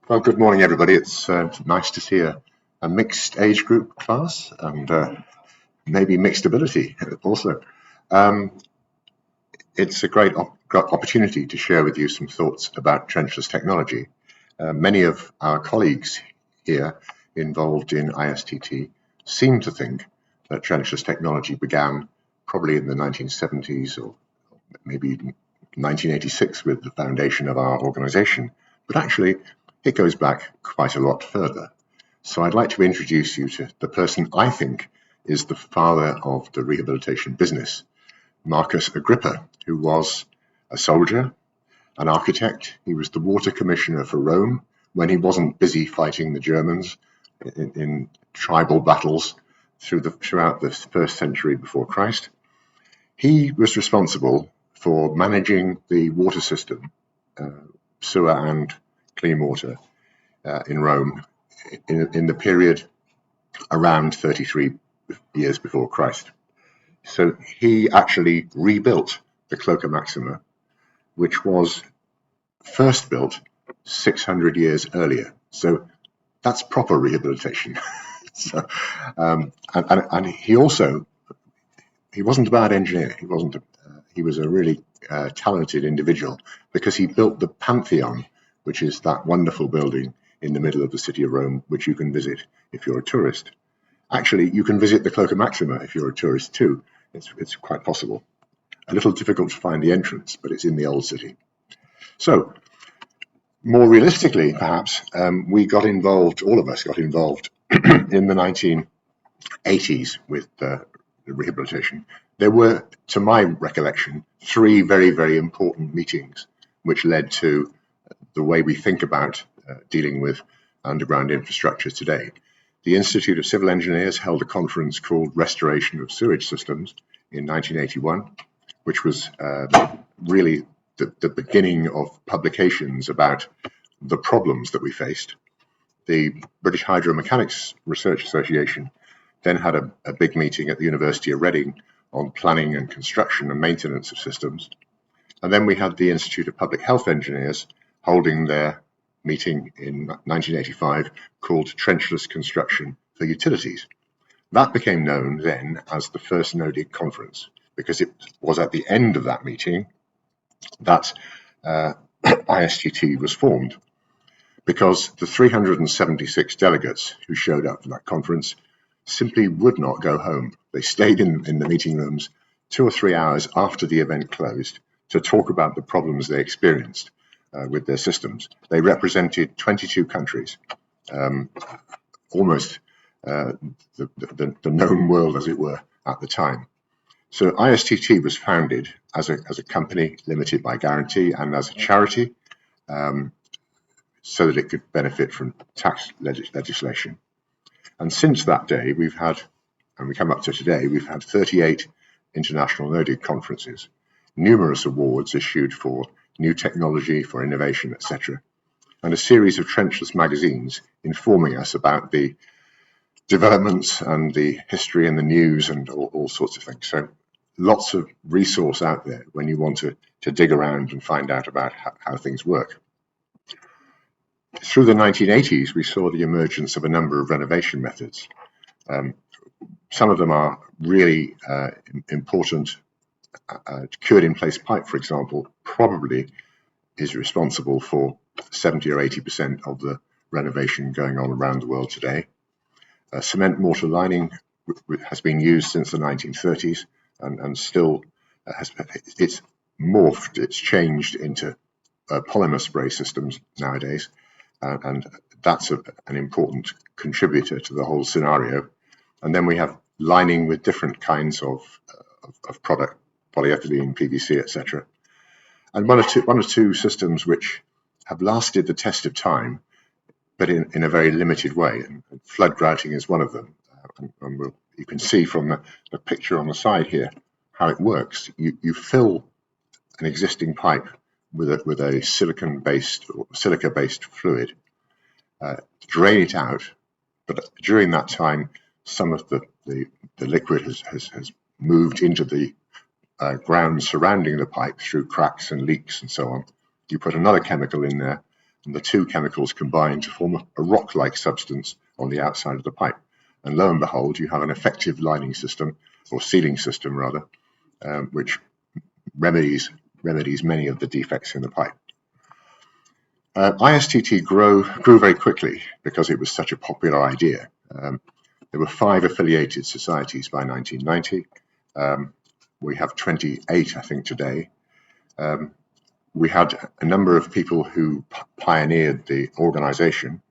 Well, good morning, everybody. It's nice to see a mixed age group class and maybe mixed ability also. Um, it's a great opportunity to share with you some thoughts about trenchless technology. Many of our colleagues here involved in ISTT seem to think that trenchless technology began probably in the 1970s or maybe even 1986 with the foundation of our organization, but actually it goes back quite a lot further. So I'd like to introduce you to the person I think is the father of the rehabilitation business, Marcus Agrippa, who was a soldier, an architect. He was the water commissioner for Rome when he wasn't busy fighting the Germans in tribal battles throughout the first century before Christ. He was responsible for managing the water system, sewer and clean water in Rome in the period around 33 years before Christ. So he actually rebuilt the Cloaca Maxima, which was first built 600 years earlier. So that's proper rehabilitation. So, and he wasn't a bad engineer. He was a really talented individual because he built the Pantheon, which is that wonderful building in the middle of the city of Rome, which you can visit if you're a tourist. Actually, you can visit the Cloaca Maxima if you're a tourist too. It's quite possible. A little difficult to find the entrance, but it's in the old city. So, more realistically, perhaps, we got involved, all of us got involved in the 1980s with the rehabilitation. There were, to my recollection, three very, very important meetings which led to the way we think about dealing with underground infrastructure today. The Institute of Civil Engineers held a conference called Restoration of Sewage Systems in 1981, which was really the beginning of publications about the problems that we faced. The British Hydromechanics Research Association then had a big meeting at the University of Reading on planning and construction and maintenance of systems. And then we had the Institute of Public Health Engineers holding their meeting in 1985 called Trenchless Construction for Utilities. That became known then as the first No-Dig conference, because it was at the end of that meeting that ISTT was formed, because the 376 delegates who showed up for that conference simply would not go home. They stayed in the meeting rooms 2 or 3 hours after the event closed to talk about the problems they experienced with their systems. They represented 22 countries, almost the known world, as it were, at the time. So ISTT was founded as a company limited by guarantee and as a charity, so that it could benefit from tax legislation. And since that day, we've had, and we come up to today, we've had 38 International No-Dig conferences, numerous awards issued for new technology, for innovation, etc., and a series of trenchless magazines informing us about the developments and the history and the news and all sorts of things. So lots of resource out there when you want to dig around and find out about how things work. Through the 1980s, we saw the emergence of a number of renovation methods. Some of them are really important. Cured-in-place pipe, for example, probably is responsible for 70 or 80% of the renovation going on around the world today. Cement mortar lining has been used since the 1930s and still it's morphed, it's changed into polymer spray systems nowadays. And that's an important contributor to the whole scenario. And then we have lining with different kinds of product, polyethylene, PVC, etc. And one or two systems which have lasted the test of time, but in a very limited way. And flood grouting is one of them. And you can see from the picture on the side here how it works. You fill an existing pipe with a silica-based fluid, drain it out, but during that time, some of the liquid has moved into the ground surrounding the pipe through cracks and leaks and so on. You put another chemical in there, and the two chemicals combine to form a rock-like substance on the outside of the pipe. And lo and behold, you have an effective lining system, or sealing system rather, which remedies many of the defects in the pipe. ISTT grew very quickly because it was such a popular idea. There were 5 affiliated societies by 1990. We have 28, I think, today. We had a number of people who pioneered the organization,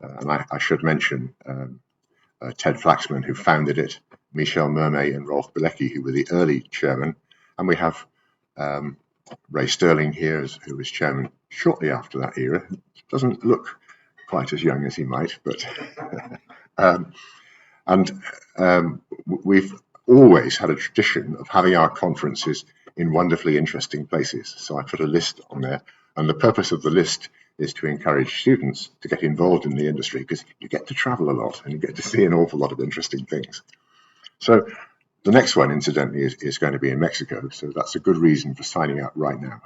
and I should mention Ted Flaxman, who founded it, Michel Mermet and Rolf Bilecki, who were the early chairman, and we have Ray Sterling here, who was chairman shortly after that era. Doesn't look quite as young as he might, but we've always had a tradition of having our conferences in wonderfully interesting places. So I put a list on there, and the purpose of the list is to encourage students to get involved in the industry, because you get to travel a lot and you get to see an awful lot of interesting things. So the next one, incidentally, is going to be in Mexico, so that's a good reason for signing up right now.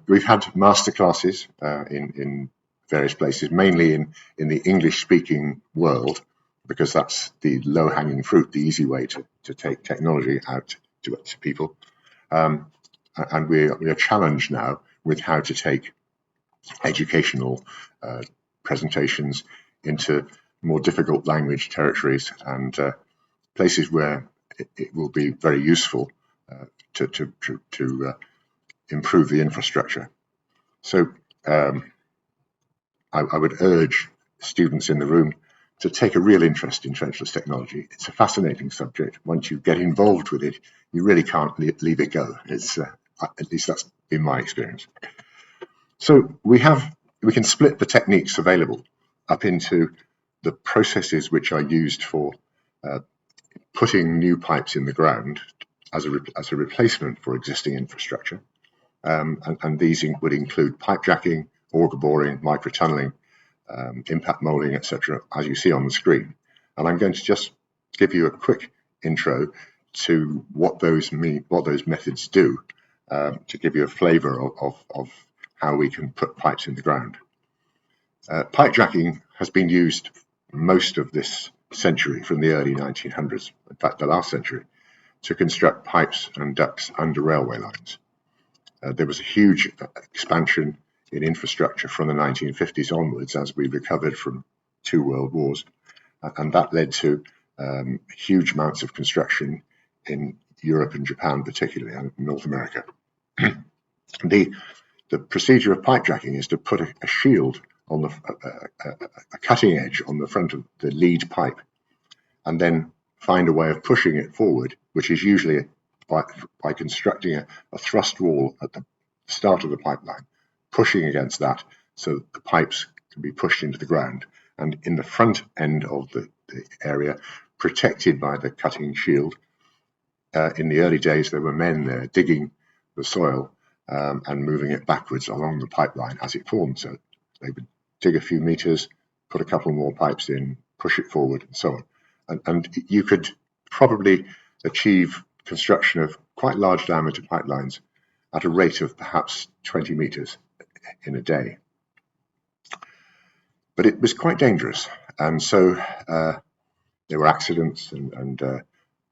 We've had masterclasses in various places, mainly in the English-speaking world, because that's the low-hanging fruit, the easy way to take technology out to people. And we are challenged now with how to take educational presentations into more difficult language territories and places where it will be very useful to improve the infrastructure. So I would urge students in the room to take a real interest in trenchless technology. It's a fascinating subject. Once you get involved with it, you really can't leave it go. It's at least that's been my experience. So we can split the techniques available up into the processes which are used for putting new pipes in the ground as a replacement for existing infrastructure, and these would include pipe jacking, auger boring, microtunnelling, impact molding, etc., as you see on the screen. And I'm going to just give you a quick intro to what those methods do, to give you a flavour of how we can put pipes in the ground. Pipe jacking has been used most of this century, from the early 1900s, in fact the last century, to construct pipes and ducts under railway lines. There was a huge expansion in infrastructure from the 1950s onwards as we recovered from 2 world wars, and that led to huge amounts of construction in Europe and Japan particularly, and North America. The procedure of pipe jacking is to put a shield on a cutting edge on the front of the lead pipe, and then find a way of pushing it forward, which is usually by constructing a thrust wall at the start of the pipeline, pushing against that so that the pipes can be pushed into the ground, and in the front end of the area, protected by the cutting shield. In the early days, there were men there digging the soil and moving it backwards along the pipeline as it formed. So they would dig a few meters, put a couple more pipes in, push it forward, and so on. And you could probably achieve construction of quite large diameter pipelines at a rate of perhaps 20 meters in a day. But it was quite dangerous, and so there were accidents and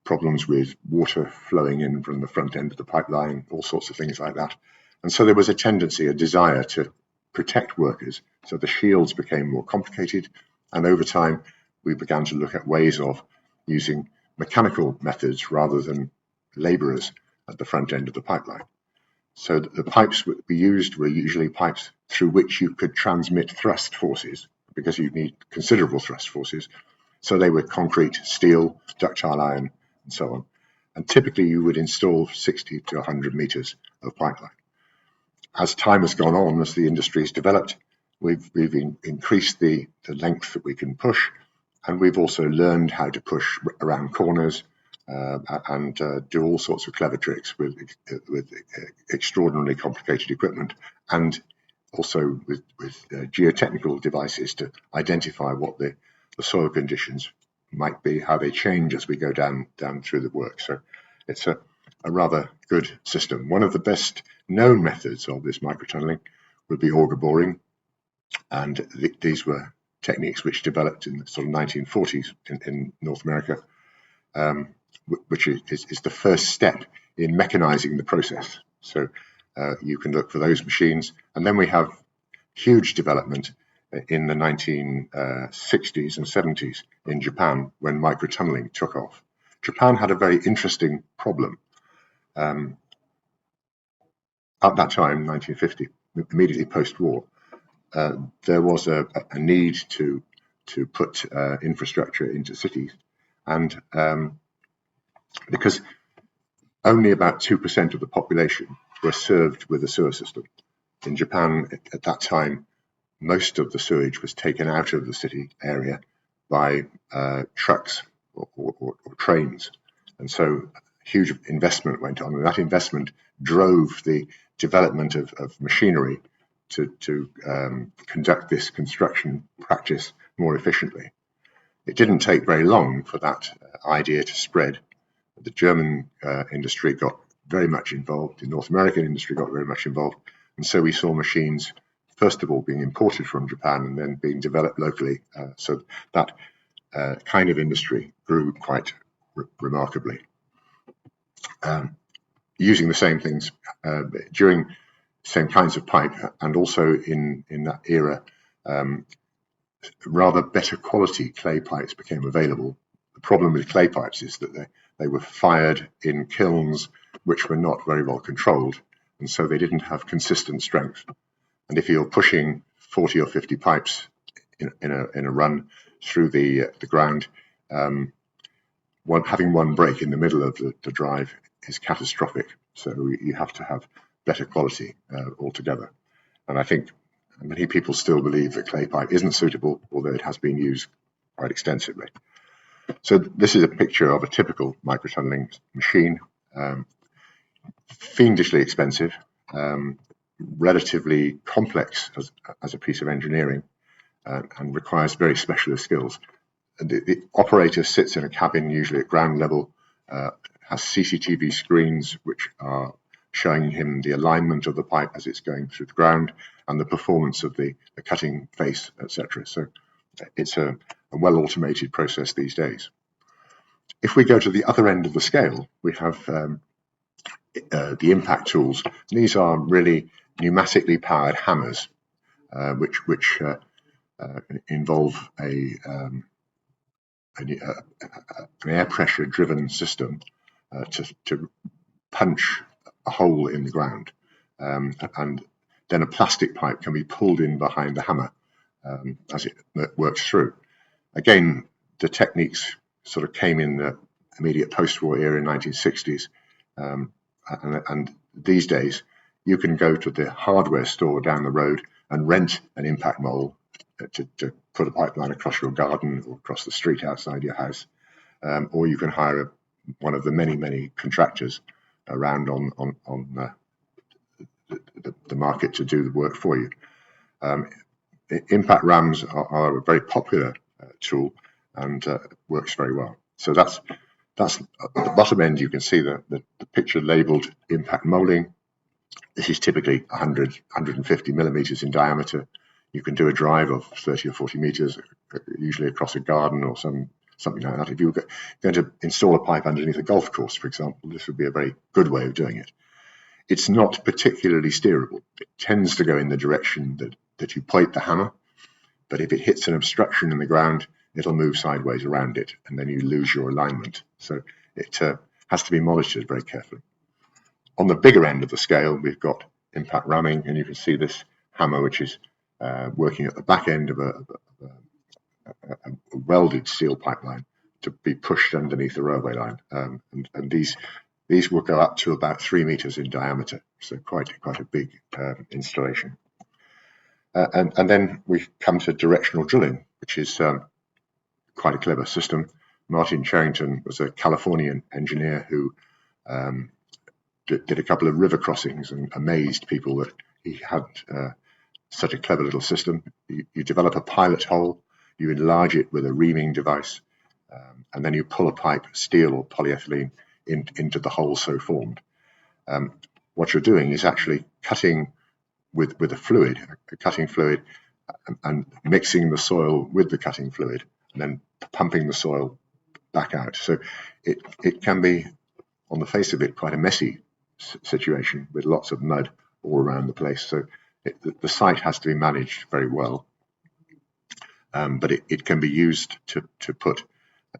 problems with water flowing in from the front end of the pipeline, all sorts of things like that. And so there was a tendency, a desire to protect workers, so the shields became more complicated, and over time we began to look at ways of using mechanical methods rather than labourers at the front end of the pipeline. So the pipes that we used were usually pipes through which you could transmit thrust forces, because you need considerable thrust forces. So they were concrete, steel, ductile iron, and so on. And typically you would install 60 to 100 meters of pipeline. As time has gone on, as the industry has developed, we've increased the length that we can push, and we've also learned how to push around corners and do all sorts of clever tricks with extraordinarily complicated equipment, and also with geotechnical devices to identify what the soil conditions might be, how they change as we go down through the work. So it's a rather good system. One of the best known methods of this microtunneling would be auger boring, and these were techniques which developed in the sort of 1940s in North America, which is the first step in mechanizing the process. So you can look for those machines. And then we have huge development in the 1960s and 70s in Japan when microtunnelling took off. Japan had a very interesting problem. At that time, 1950, immediately post-war, there was a need to put infrastructure into cities, and because only about 2% of the population were served with a sewer system. In Japan at that time, most of the sewage was taken out of the city area by trucks or trains, and so huge investment went on, and that investment drove the development of machinery to conduct this construction practice more efficiently. It didn't take very long for that idea to spread. The German industry got very much involved, the North American industry got very much involved, and so we saw machines first of all being imported from Japan and then being developed locally. So that kind of industry grew quite remarkably. Using the same things during same kinds of pipe, and also in that era, rather better quality clay pipes became available. The problem with clay pipes is that they were fired in kilns which were not very well controlled, and so they didn't have consistent strength. And if you're pushing 40 or 50 pipes in a run through the ground, having one break in the middle of the drive is catastrophic. So you have to have better quality altogether. And I think many people still believe that clay pipe isn't suitable, although it has been used quite extensively. So this is a picture of a typical microtunnelling machine, fiendishly expensive, relatively complex as a piece of engineering, and requires very specialist skills. The operator sits in a cabin, usually at ground level, has CCTV screens which are showing him the alignment of the pipe as it's going through the ground and the performance of the cutting face, etc. So it's a well automated process these days. If we go to the other end of the scale, we have the impact tools. These are really pneumatically powered hammers, which involve an air pressure driven system to punch a hole in the ground, and then a plastic pipe can be pulled in behind the hammer as it works through. Again, the techniques sort of came in the immediate post-war era in 1960s, and these days you can go to the hardware store down the road and rent an impact mold to put a pipeline across your garden or across the street outside your house, or you can hire one of the many contractors around on the market to do the work for you. Impact rams are a very popular tool and works very well. So that's at the bottom end. You can see the picture labeled impact molding. This is typically 150 millimeters in diameter. You can do a drive of 30 or 40 meters, usually across a garden or something like that. If you were going to install a pipe underneath a golf course, for example, this would be a very good way of doing it. It's not particularly steerable. It tends to go in the direction that you point the hammer, but if it hits an obstruction in the ground, it'll move sideways around it, and then you lose your alignment. So it has to be monitored very carefully. On the bigger end of the scale, we've got impact ramming, and you can see this hammer, which is working at the back end of a welded steel pipeline to be pushed underneath the railway line, and these will go up to about 3 meters in diameter, so quite a big installation. And then we come to directional drilling, which is quite a clever system. Martin Charrington was a Californian engineer who did a couple of river crossings and amazed people that he had such a clever little system. You develop a pilot hole, you enlarge it with a reaming device, and then you pull a pipe, steel or polyethylene, into the hole so formed. What you're doing is actually cutting with a fluid, a cutting fluid, and mixing the soil with the cutting fluid, and then pumping the soil back out. So it can be, on the face of it, quite a messy situation with lots of mud all around the place. So the site has to be managed very well, but it can be used to put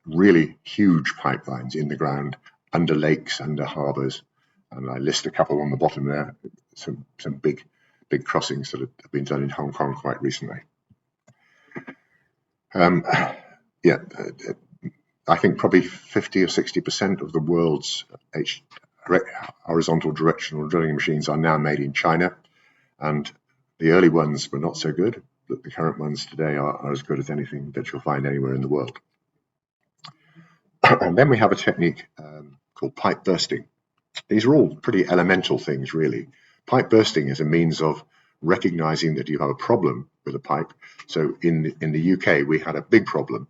really huge pipelines in the ground, under lakes, under harbours, and I list a couple on the bottom there, some big crossings that have been done in Hong Kong quite recently. Yeah, I think probably 50 or 60% of the world's horizontal directional drilling machines are now made in China, and the early ones were not so good, but the current ones today are as good as anything that you'll find anywhere in the world. And then we have a technique called pipe bursting. These are all pretty elemental things, really. Pipe bursting is a means of recognizing that you have a problem with a pipe. So in the UK, we had a big problem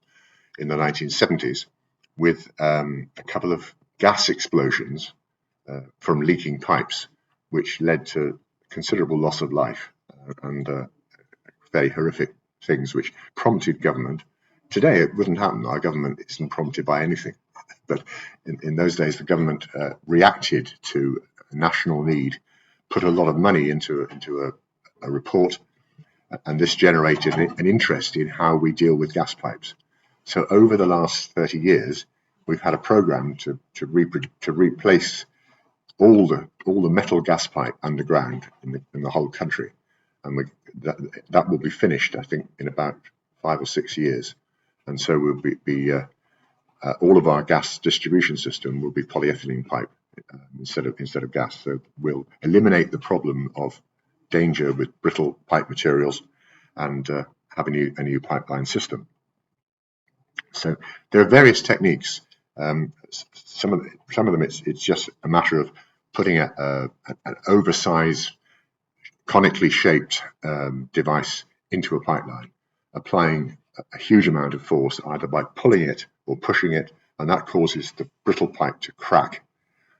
in the 1970s with a couple of gas explosions from leaking pipes, which led to considerable loss of life and very horrific things, which prompted government. Today, it wouldn't happen. Our government isn't prompted by anything. But in those days, the government reacted to a national need, put a lot of money into a report, and this generated an interest in how we deal with gas pipes. So over the last 30 years, we've had a program to replace all the metal gas pipe underground in the whole country, and that will be finished, I think, in about 5 or 6 years. And so we'll be all of our gas distribution system will be polyethylene pipe instead of gas. So we'll eliminate the problem of danger with brittle pipe materials and have a new pipeline system. So there are various techniques. Some of them it's just a matter of putting an oversized, conically shaped device into a pipeline, applying a huge amount of force either by pulling it or pushing it, and that causes the brittle pipe to crack,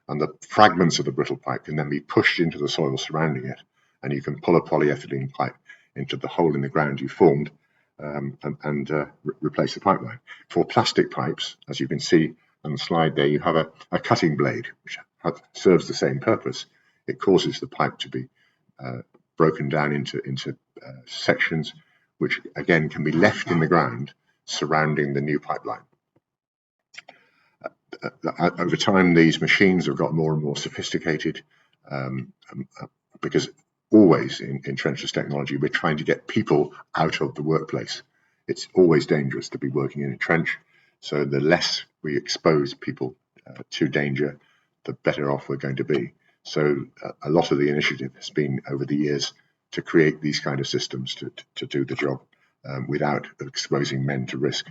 and the fragments of the brittle pipe can then be pushed into the soil surrounding it, and you can pull a polyethylene pipe into the hole in the ground you formed and replace the pipeline. For plastic pipes, as you can see on the slide there, you have a cutting blade which serves the same purpose. It causes the pipe to be broken down into sections, which again can be left in the ground surrounding the new pipeline. Over time, these machines have got more and more sophisticated because always in trenchless technology, we're trying to get people out of the workplace. It's always dangerous to be working in a trench, so the less we expose people to danger, the better off we're going to be. So a lot of the initiative has been over the years to create these kind of systems to do the job without exposing men to risk.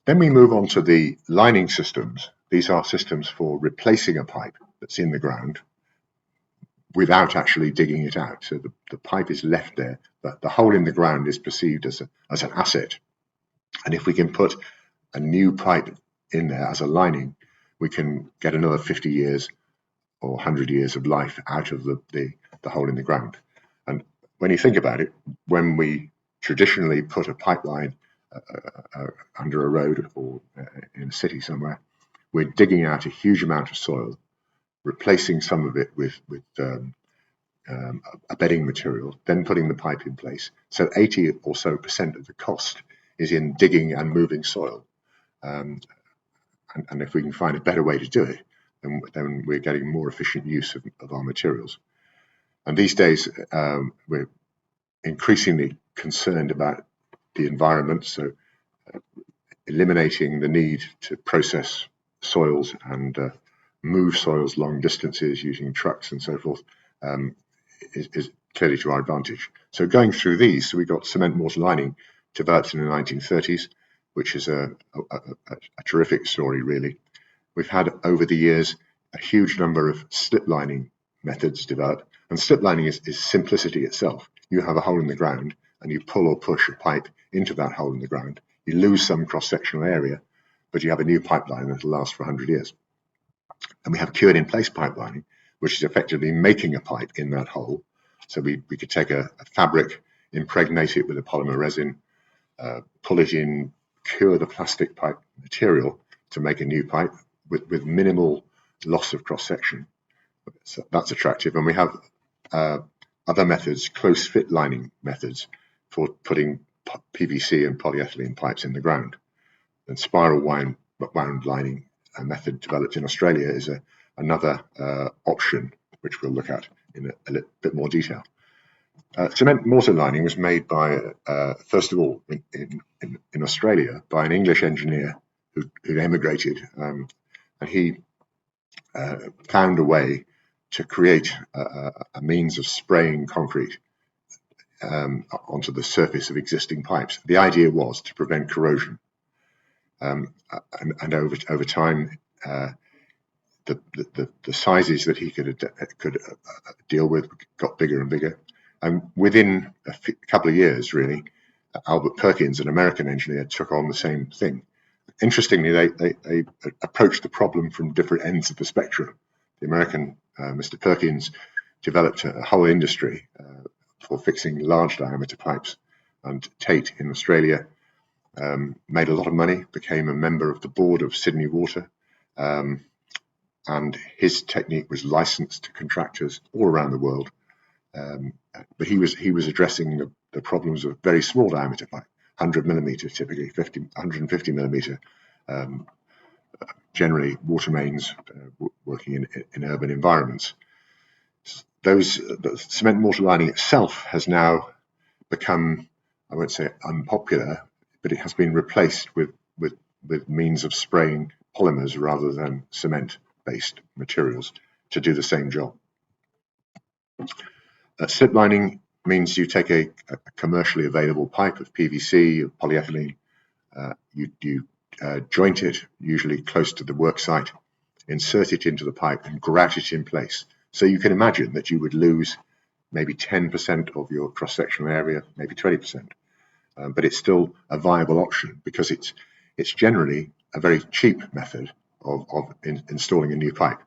Then we move on to the lining systems. These are systems for replacing a pipe that's in the ground without actually digging it out. So the pipe is left there, but the hole in the ground is perceived as an asset. And if we can put a new pipe in there as a lining, we can get another 50 years or 100 years of life out of the hole in the ground. And when you think about it, when we traditionally put a pipeline under a road or in a city somewhere, we're digging out a huge amount of soil, replacing some of it with a bedding material, then putting the pipe in place. So 80 or so % of the cost is in digging and moving soil. And if we can find a better way to do it, then we're getting more efficient use of our materials. And these days, we're increasingly concerned about the environment, so eliminating the need to process soils and move soils long distances using trucks and so forth is clearly to our advantage. So going through these, so we got cement mortar lining developed in the 1930s, which is a terrific story, really. We've had over the years a huge number of slip lining methods developed, and slip lining is simplicity itself. You have a hole in the ground and you pull or push a pipe into that hole in the ground. You lose some cross-sectional area, but you have a new pipeline that will last for 100 years. And we have cured in place pipelining, which is effectively making a pipe in that hole So we could take a fabric, impregnate it with a polymer resin, pull it in, cure the plastic pipe material to make a new pipe with minimal loss of cross-section. So that's attractive. And we have other methods, close fit lining methods, for putting PVC and polyethylene pipes in the ground. And spiral wound lining, a method developed in Australia, is another option, which we'll look at in a little bit more detail. Cement mortar lining was made by, first of all, in Australia, by an English engineer who emigrated, and he found a way to create a means of spraying concrete onto the surface of existing pipes. The idea was to prevent corrosion, and over time, the sizes that he could deal with got bigger and bigger. And within a couple of years, really, Albert Perkins, an American engineer, took on the same thing. Interestingly, they approached the problem from different ends of the spectrum. The American, Mr. Perkins, developed a whole industry for fixing large diameter pipes, and Tate in Australia made a lot of money, became a member of the board of Sydney Water, and his technique was licensed to contractors all around the world. But he was addressing the problems of very small diameter pipe, 100 millimeter, typically 150 millimeter, generally water mains working in urban environments. The cement mortar lining itself has now become, I won't say unpopular, but it has been replaced with means of spraying polymers rather than cement-based materials to do the same job. Slip lining means you take a commercially available pipe of PVC, of polyethylene, you joint it, usually close to the work site, insert it into the pipe and grout it in place. So you can imagine that you would lose maybe 10% of your cross-sectional area, maybe 20%, but it's still a viable option because it's generally a very cheap method of installing a new pipe,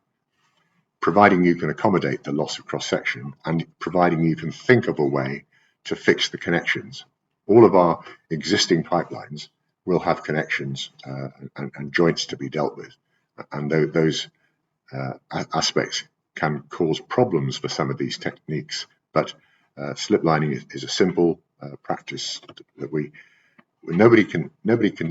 providing you can accommodate the loss of cross-section and providing you can think of a way to fix the connections. All of our existing pipelines will have connections and joints to be dealt with, and those aspects can cause problems for some of these techniques, but slip lining is a simple practice that nobody can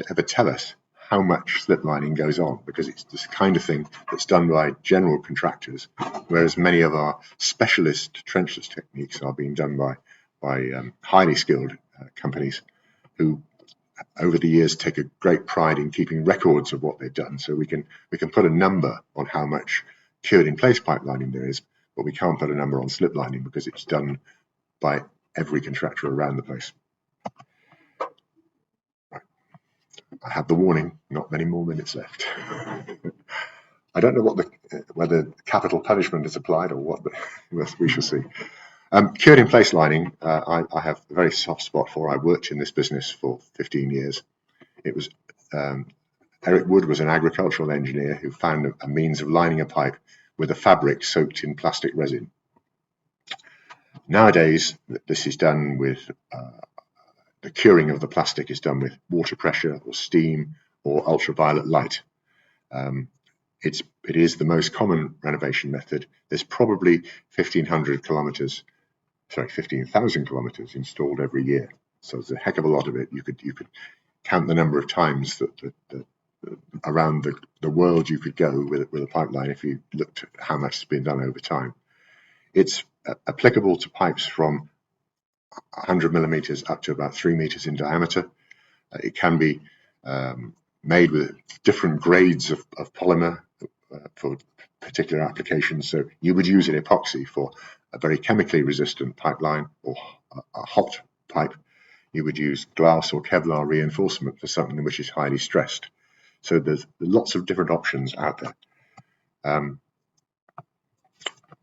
ever tell us how much slip lining goes on, because it's this kind of thing that's done by general contractors, whereas many of our specialist trenchless techniques are being done by highly skilled companies who over the years take a great pride in keeping records of what they've done. So we can put a number on how much cured in place pipelining there is, but we can't put a number on slip lining because it's done by every contractor around the place. I have the warning, not many more minutes left. I don't know whether capital punishment is applied or what, but we shall see. Cured in place lining, I have a very soft spot for. I worked in this business for 15 years. It was Eric Wood was an agricultural engineer who found a means of lining a pipe with a fabric soaked in plastic resin. Nowadays, this is done with the curing of the plastic is done with water pressure or steam or ultraviolet light. It is the most common renovation method. There's probably 15,000 kilometers installed every year. So there's a heck of a lot of it. You could count the number of times that around the world you could go with a pipeline if you looked at how much has been done over time. It's applicable to pipes from 100 millimeters up to about 3 meters in diameter. It can be made with different grades of polymer for particular applications. So you would use an epoxy for a very chemically resistant pipeline or a hot pipe. You would use glass or Kevlar reinforcement for something which is highly stressed. So there's lots of different options out there.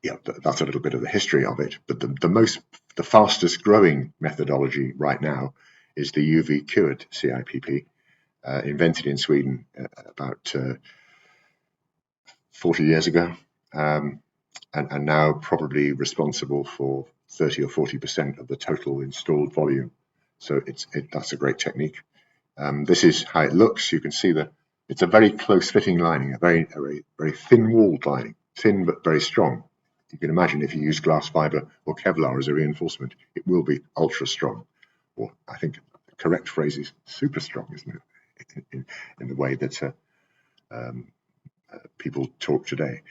Yeah, that's a little bit of the history of it. But the fastest growing methodology right now is the UV cured CIPP, invented in Sweden about 40 years ago, and now probably responsible for 30 or 40% of the total installed volume. So that's a great technique. This is how it looks. You can see that it's a very close-fitting lining, a very thin-walled lining, thin but very strong. You can imagine if you use glass fiber or Kevlar as a reinforcement, it will be ultra strong. Or I think the correct phrase is super strong, isn't it? In the way that people talk today.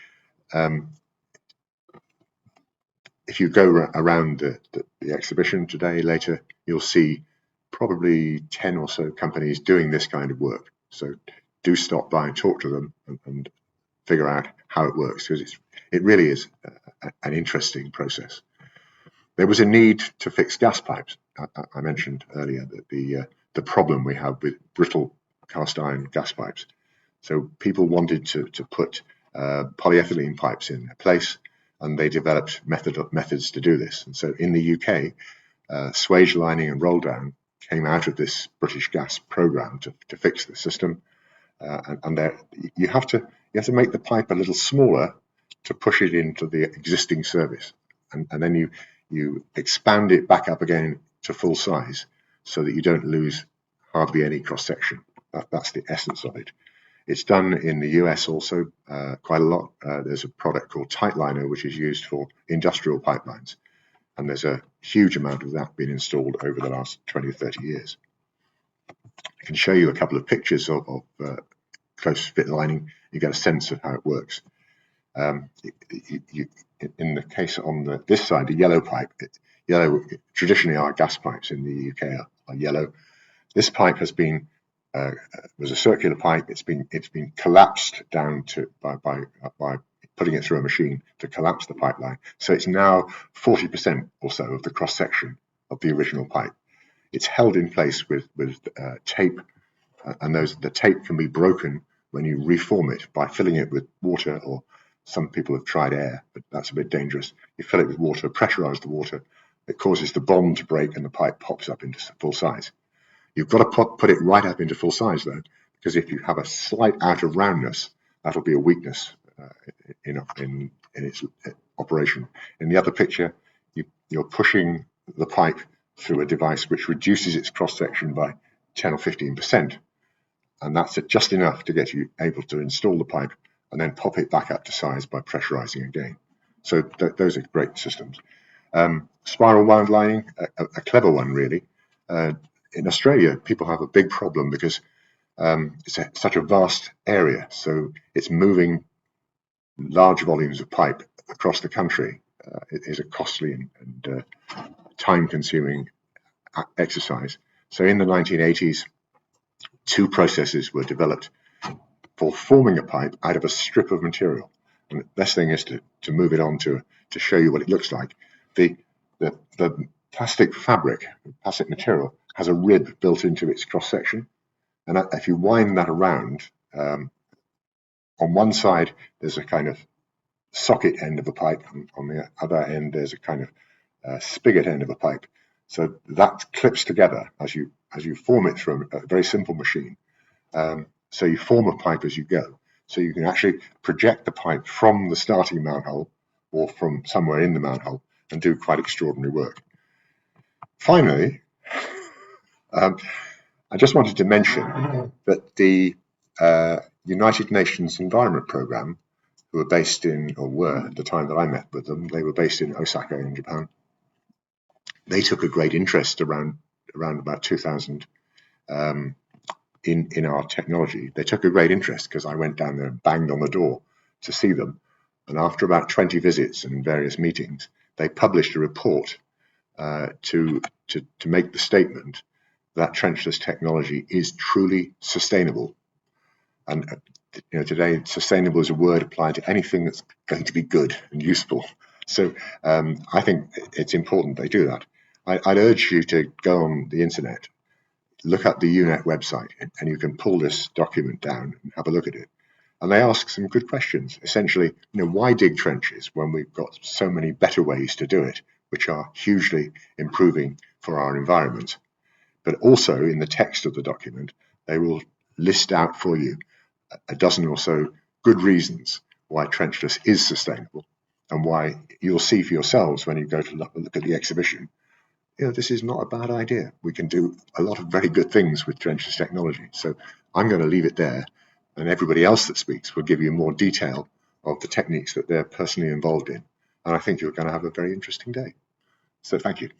If you go around the exhibition today, later, you'll see probably 10 or so companies doing this kind of work. So do stop by and talk to them and figure out how it works, because it really is an interesting process. There was a need to fix gas pipes. I mentioned earlier that the problem we have with brittle cast iron gas pipes. So people wanted to put polyethylene pipes in their place, and they developed methods to do this. And so in the UK, swage lining and roll down came out of this British Gas program to fix the system. And there, you have to make the pipe a little smaller to push it into the existing service, and then you expand it back up again to full size, so that you don't lose hardly any cross section. That's the essence of it. It's done in the US also quite a lot. There's a product called Tightliner, which is used for industrial pipelines, and there's a huge amount of that being installed over the last 20 or 30 years. I can show you a couple of pictures of close fit lining. You get a sense of how it works. In the case on this side, the yellow pipe, traditionally our gas pipes in the UK are yellow. This pipe has been was a circular pipe. It's been collapsed down to by putting it through a machine to collapse the pipeline. So it's now 40% or so of the cross section of the original pipe. It's held in place with tape, and the tape can be broken when you reform it by filling it with water, or some people have tried air, but that's a bit dangerous. You fill it with water, pressurize the water, it causes the bond to break and the pipe pops up into full size. You've got to put it right up into full size though, because if you have a slight out of roundness, that'll be a weakness in its operation. In the other picture, you're pushing the pipe through a device which reduces its cross section by 10 or 15%, and that's just enough to get you able to install the pipe and then pop it back up to size by pressurizing again. So those are great systems. Spiral wound lining, a clever one really. In Australia, people have a big problem because it's such a vast area, so it's moving large volumes of pipe across the country. It is a costly and time-consuming exercise. So in the 1980s, two processes were developed for forming a pipe out of a strip of material. And the best thing is to move it on to show you what it looks like. The plastic fabric, plastic material, has a rib built into its cross section, and if you wind that around, on one side there's a kind of socket end of a pipe, and on the other end there's a kind of spigot end of a pipe. So that clips together as you form it through a very simple machine. So you form a pipe as you go. So you can actually project the pipe from the starting manhole or from somewhere in the manhole and do quite extraordinary work. Finally, I just wanted to mention that the United Nations Environment Programme, who were based in, or were at the time that I met with them, they were based in Osaka in Japan. They took a great interest around about 2000 in our technology. They took a great interest because I went down there and banged on the door to see them. And after about 20 visits and various meetings, they published a report to make the statement that trenchless technology is truly sustainable. And today, sustainable is a word applied to anything that's going to be good and useful. So I think it's important they do that. I'd urge you to go on the internet, look up the UNET website, and you can pull this document down and have a look at it. And they ask some good questions. Essentially, why dig trenches when we've got so many better ways to do it, which are hugely improving for our environment? But also in the text of the document, they will list out for you a dozen or so good reasons why trenchless is sustainable. and why you'll see for yourselves when you go to look at the exhibition, this is not a bad idea. We can do a lot of very good things with trenchless technology. So I'm going to leave it there, and everybody else that speaks will give you more detail of the techniques that they're personally involved in. And I think you're going to have a very interesting day. So thank you.